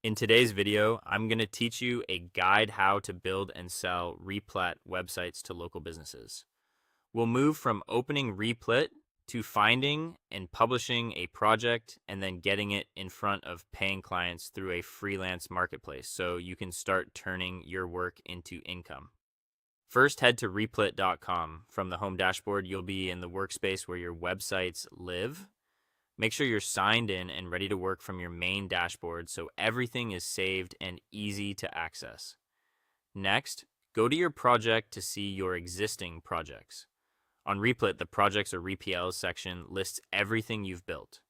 In today's video, I'm going to teach you a guide how to build and sell Replit websites to local businesses. We'll move from opening Replit to finding and publishing a project and then getting it in front of paying clients through a freelance marketplace so you can start turning your work into income. First, head to replit.com. From the home dashboard, you'll be in the workspace where your websites live. Make sure you're signed in and ready to work from your main dashboard so everything is saved and easy to access. Next, go to your project to see your existing projects. On Replit, the Projects or RPLs section lists everything you've built.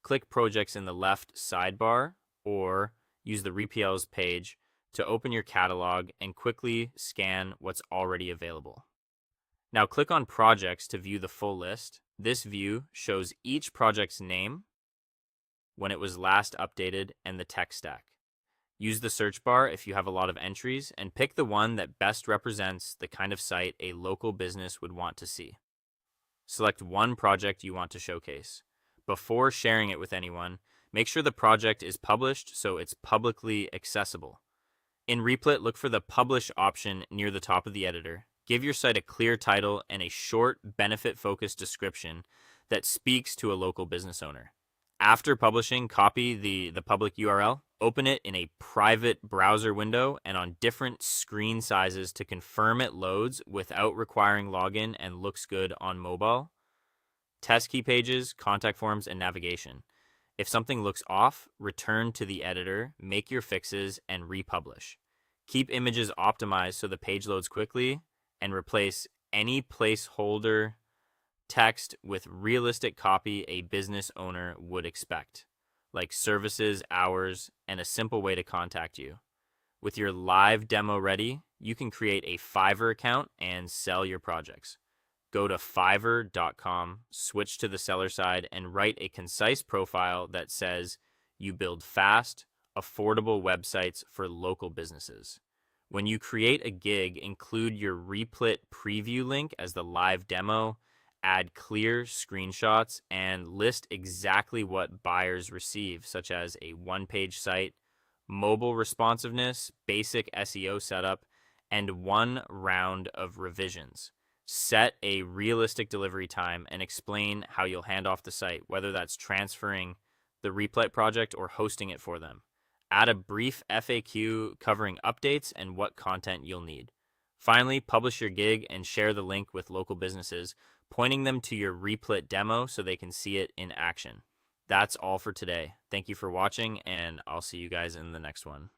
Click Projects in the left sidebar or use the RPLs page to open your catalog and quickly scan what's already available. Now click on Projects to view the full list. This view shows each project's name, when it was last updated, and the tech stack. Use the search bar if you have a lot of entries and pick the one that best represents the kind of site a local business would want to see. Select one project you want to showcase. Before sharing it with anyone, make sure the project is published so it's publicly accessible. In Replit, look for the Publish option near the top of the editor. Give your site a clear title and a short, benefit-focused description that speaks to a local business owner. After publishing, copy the public URL, open it in a private browser window and on different screen sizes to confirm it loads without requiring login and looks good on mobile. Test key pages, contact forms, and navigation. If something looks off, return to the editor, make your fixes, and republish. Keep images optimized so the page loads quickly, and replace any placeholder text with realistic copy a business owner would expect, like services, hours, and a simple way to contact you. With your live demo ready, you can create a Fiverr account and sell your projects. Go to fiverr.com, switch to the seller side, and write a concise profile that says you build fast, affordable websites for local businesses. When you create a gig, include your Replit preview link as the live demo, add clear screenshots, and list exactly what buyers receive, such as a one-page site, mobile responsiveness, basic SEO setup, and one round of revisions. Set a realistic delivery time and explain how you'll hand off the site, whether that's transferring the Replit project or hosting it for them. Add a brief FAQ covering updates and what content you'll need. Finally, publish your gig and share the link with local businesses, pointing them to your Replit demo so they can see it in action. That's all for today. Thank you for watching, and I'll see you guys in the next one.